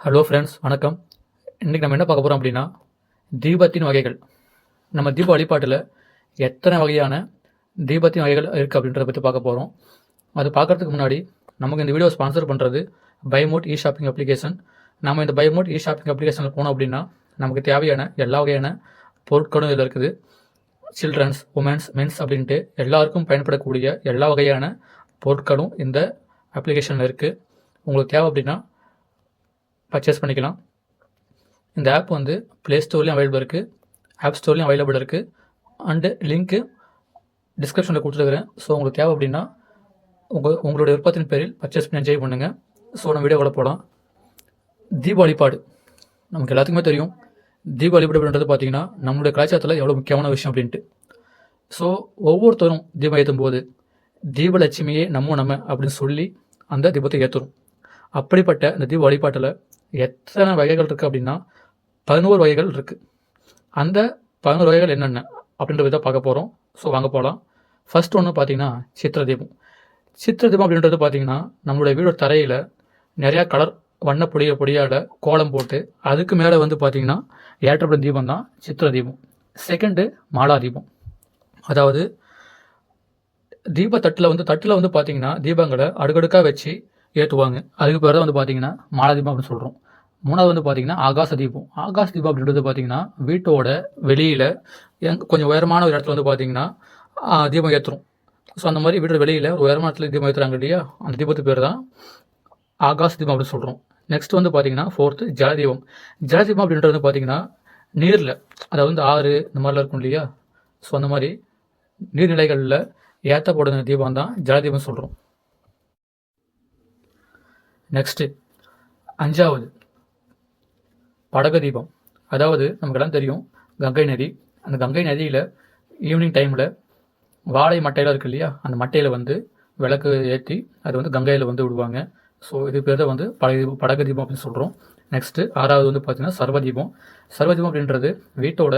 Hello friends, வணக்கம். இன்றைக்கி நம்ம என்ன பார்க்க போகிறோம் அப்படின்னா, தீபத்தின் வகைகள். நம்ம தீப வழிபாட்டில் எத்தனை வகையான தீபத்தின் வகைகள் இருக்குது அப்படின்றத பற்றி பார்க்க போகிறோம். அது பார்க்குறதுக்கு முன்னாடி நமக்கு இந்த வீடியோ ஸ்பான்சர் பண்ணுறது பைமோட் இ ஷாப்பிங் அப்ளிகேஷன். நம்ம இந்த பைமோட் இ ஷாப்பிங் அப்ளிகேஷனில் போனோம் அப்படின்னா நமக்கு தேவையான எல்லா வகையான பொருட்களும் இதில் இருக்குது. சில்ட்ரன்ஸ், உமன்ஸ், மென்ஸ் அப்படின்ட்டு எல்லாருக்கும் பயன்படக்கூடிய எல்லா வகையான பொருட்களும் இந்த அப்ளிகேஷனில் இருக்குது. உங்களுக்கு தேவை அப்படின்னா பர்ச்சேஸ் பண்ணிக்கலாம். இந்த ஆப் வந்து ப்ளே ஸ்டோர்லேயும் அவைலபிள் இருக்குது, ஆப் ஸ்டோர்லேயும் அவைலபிள் இருக்குது. அண்டு லிங்க்கு டிஸ்கிரிப்ஷனில் கொடுத்துருக்குறேன். ஸோ உங்களுக்கு தேவை அப்படின்னா உங்களோட விருப்பத்தின் பேரில் பர்ச்சேஸ் பண்ணி என்ஜாய் பண்ணுங்கள். ஸோ நம்ம வீடியோக்குள்ள போகலாம். தீப வழிபாடு நமக்கு எல்லாத்துக்குமே தெரியும். தீப வழிபாடுன்றது பார்த்திங்கன்னா நம்மளுடைய கலாச்சாரத்தில் எவ்வளோ முக்கியமான விஷயம் அப்படின்ட்டு. ஸோ ஒவ்வொருத்தரும் தீபம் ஏற்றும் போது தீபலட்சுமியே நம்ம அப்படின்னு சொல்லி அந்த தீபத்தை ஏற்றுரும். அப்படிப்பட்ட இந்த தீப வழிபாட்டில் எத்தனை வகைகள் இருக்குது அப்படின்னா 11 வகைகள் இருக்குது. அந்த 11 வகைகள் என்னென்ன அப்படின்றத பார்க்க போகிறோம். ஸோ வாங்க போகலாம். ஃபர்ஸ்ட் ஒன்று பார்த்தீங்கன்னா சித்திர தீபம். சித்திர தீபம் அப்படின்றது பார்த்தீங்கன்னா நம்மளுடைய வீடு தரையில் நிறையா கலர் வண்ண பொடியால் கோலம் போட்டு அதுக்கு மேலே வந்து பார்த்திங்கன்னா ஏற்றப்படும் தீபம் தான் சித்திர தீபம். செகண்டு மாலா தீபம். அதாவது தீபத்தட்டில் வந்து பார்த்திங்கன்னா தீபங்களை அடுக்கடுக்காக வச்சு ஏற்றுவாங்க. அதுக்கு பேர் தான் வந்து பார்த்திங்கன்னா மாலா தீபம் அப்படின்னு சொல்கிறோம். மூணாவது வந்து பார்த்திங்கன்னா ஆகாச தீபம். ஆகாச தீபம் அப்படின்றது பார்த்திங்கன்னா வீட்டோட வெளியில் கொஞ்சம் உயரமான ஒரு இடத்துல வந்து பார்த்திங்கன்னா தீபம் ஏற்றுரும். ஸோ அந்த மாதிரி வீட்டோட வெளியில் ஒரு உயரமான இடத்துல தீபம் ஏற்றுறாங்க இல்லையா, அந்த தீபத்துக்கு பேர் தான் ஆகாச தீபம் அப்படின்னு சொல்கிறோம். நெக்ஸ்ட் வந்து பார்த்திங்கன்னா ஃபோர்த்து ஜலதீபம். ஜலதீபம் அப்படின்றது வந்து பார்த்திங்கன்னா நீரில், அதாவது வந்து ஆறு இந்த மாதிரிலாம் இருக்கும் இல்லையா, ஸோ அந்த மாதிரி நீர்நிலைகளில் ஏற்றப்படுற தீபம் தான் ஜலதீபம் சொல்கிறோம். நெக்ஸ்ட்டு அஞ்சாவது படகு தீபம். அதாவது நமக்கெல்லாம் தெரியும் கங்கை நதி. அந்த கங்கை நதியில் ஈவினிங் டைமில் வாழை மட்டையில் இருக்குது இல்லையா, அந்த மட்டையில் வந்து விளக்கு ஏற்றி அது வந்து கங்கையில் வந்து விடுவாங்க. ஸோ இது பேர் தான் வந்து படகு தீபம் அப்படின்னு சொல்கிறோம். நெக்ஸ்ட்டு ஆறாவது வந்து பார்த்திங்கன்னா சர்வதீபம். சர்வதீபம் அப்படின்றது வீட்டோட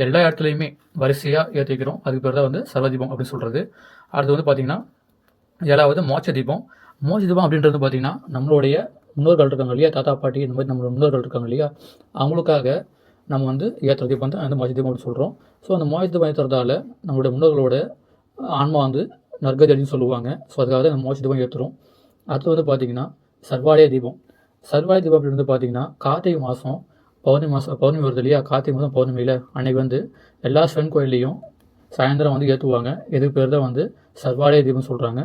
எல்லா இடத்துலையுமே வரிசையாக ஏற்றிக்கிறோம். அதுக்கு பேர் தான் வந்து சர்வதீபம் அப்படின்னு சொல்கிறது. அடுத்து வந்து பார்த்திங்கன்னா ஏழாவது மோட்ச தீபம். மோட்ச தீபம் அப்படின்றது பார்த்திங்கன்னா நம்மளுடைய முன்னோர்கள் இருக்காங்க இல்லையா, தாத்தா பாட்டி இந்த மாதிரி நம்மளோட முன்னோர்கள் இருக்காங்க இல்லையா, அவங்களுக்காக நம்ம வந்து ஏற்றுற தீபம் வந்து அந்த மோட்ச தீபம் அப்படின்னு சொல்கிறோம். ஸோ அந்த மோட்ச தீபம் ஏற்றுறதால நம்மளுடைய முன்னோர்களோட ஆன்மா வந்து நற்கதி அப்படின்னு சொல்லுவாங்க. ஸோ அதுக்காக தான் நம்ம மோட்ச தீபம் ஏற்றுறோம். அடுத்து வந்து பார்த்திங்கன்னா சர்வாலய தீபம். சர்வாலய தீபம் அப்படின்னு வந்து பார்த்திங்கன்னா கார்த்திகை மாதம் பௌர்ணமி வருது இல்லையா, கார்த்திகை மாதம் பௌர்ணமியில் அன்றைக்கி வந்து எல்லா சிவன் கோயில்லையும் சாயந்தரம் வந்து ஏற்றுவாங்க. இதுக்கு பேர் தான் வந்து சர்வாலய தீபம் சொல்கிறாங்க.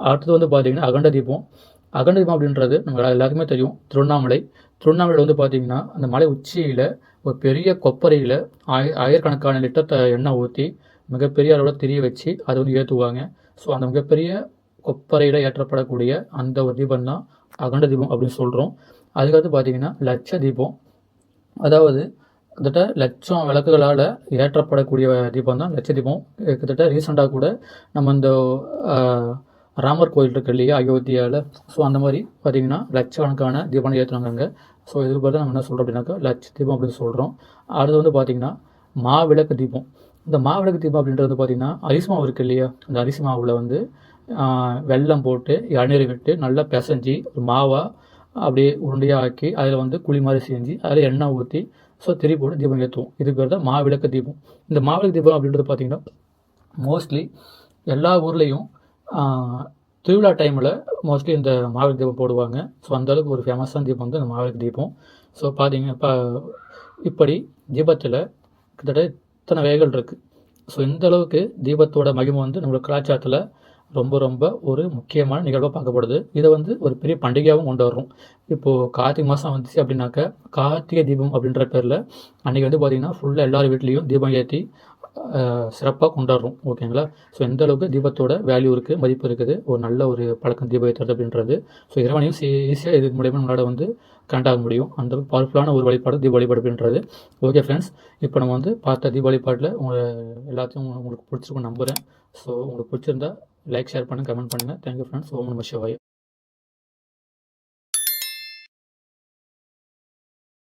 அடுத்தது வந்து பார்த்திங்கன்னா அகண்ட தீபம். அகண்ட தீபம் அப்படின்றது நம்ம எல்லாருக்குமே தெரியும். திருவண்ணாமலையில் வந்து பார்த்திங்கன்னா அந்த மலை உச்சியில் ஒரு பெரிய கொப்பரையில் ஆயிரக்கணக்கான லிட்டர் எண்ணெய் ஊற்றி மிகப்பெரிய அளவில் திரிய வச்சு அதை வந்து ஏற்றுவாங்க. ஸோ அந்த மிகப்பெரிய கொப்பரையில் ஏற்றப்படக்கூடிய அந்த ஒரு தீபம் தான் அகண்ட தீபம் அப்படின்னு சொல்கிறோம். அதுக்கடுத்து பார்த்திங்கன்னா லட்ச தீபம். அதாவது கிட்டத்தட்ட லட்சம் விளக்குகளால் ஏற்றப்படக்கூடிய தீபம் தான் லட்ச தீபம். கிட்டத்தட்ட ரீசெண்டாக கூட நம்ம இந்த ராமர் கோயில் இருக்கு இல்லையா அயோத்தியாவில், ஸோ அந்த மாதிரி பார்த்திங்கன்னா லட்சக்கணக்கான தீபம் ஏற்றுறாங்க அங்கே. ஸோ இதுக்கு பார்த்து நம்ம என்ன சொல்கிறோம் அப்படின்னாக்கா லட்ச தீபம் அப்படின்னு சொல்கிறோம். அடுத்து வந்து பார்த்திங்கன்னா மாவிளக்கு தீபம். இந்த மாவிளக்கு தீபம் அப்படின்றது பார்த்திங்கன்னா அரிசி மாவு இருக்குது இல்லையா, அந்த அரிசி மாவில் வந்து வெல்லம் போட்டு இளநீர் விட்டு நல்லா பிசைஞ்சி ஒரு மாவாக அப்படியே உருண்டையாக ஆக்கி அதில் வந்து குழி மாதிரி செஞ்சு அதில் எண்ணெய் ஊற்றி ஸோ திரி போட்டு தீபம் ஏற்றுவோம். இதுக்கு பேர் தான் மாவிளக்கு தீபம். இந்த மாவிளக்கு தீபம் அப்படின்றது பார்த்திங்கன்னா மோஸ்ட்லி எல்லா ஊர்லேயும் திருவிழா டைமில் மோஸ்ட்லி இந்த மாவிளக்கு தீபம் போடுவாங்க. ஸோ அந்தளவுக்கு ஒரு ஃபேமஸான தீபம் வந்து இந்த மாவிளக்கு தீபம். ஸோ பார்த்தீங்கன்னா இப்படி தீபத்தில் கிட்டத்தட்ட இத்தனை வகைகள் இருக்குது. ஸோ இந்த அளவுக்கு தீபத்தோட மகிமை வந்து நம்மளோட கலாச்சாரத்தில் ரொம்ப ரொம்ப ஒரு முக்கியமான நிகழ்வாக பார்க்கப்படுது. இதை வந்து ஒரு பெரிய பண்டிகையாகவும் கொண்டு வர்றோம். இப்போது கார்த்திகை மாதம் வந்துச்சு அப்படின்னாக்கா கார்த்திகை தீபம் அப்படின்ற பேரில் அன்றைக்கி வந்து பார்த்திங்கன்னா ஃபுல்லாக எல்லார் வீட்லேயும் தீபம் ஏற்றி சிறப்பாக கொண்டாடுறோம். ஓகேங்களா? ஸோ எந்த அளவுக்கு தீபத்தோட வேல்யூ இருக்குது, மதிப்பு இருக்குது, ஒரு நல்ல ஒரு பழக்கம் தீபம் ஏற்றுறது அப்படின்றது. ஸோ இறைவனையும் ஈஸியாக இதுக்கு மூலியமாக நம்மளால் வந்து கனெக்ட் ஆக முடியும். அந்த பவர்ஃபுல்லான ஒரு வழிபாடு தீப வழிபாடு அப்படின்றது. ஓகே ஃப்ரெண்ட்ஸ், இப்போ நம்ம வந்து பார்த்த தீப வழிபாட்டில் எல்லாத்தையும் உங்களுக்கு பிடிச்சிருக்கும் நம்புகிறேன். ஸோ உங்களுக்கு பிடிச்சிருந்தா லைக், ஷேர் பண்ணுங்கள், கமெண்ட் பண்ணுங்கள். Thank you friends. ஓம் நம சிவாய.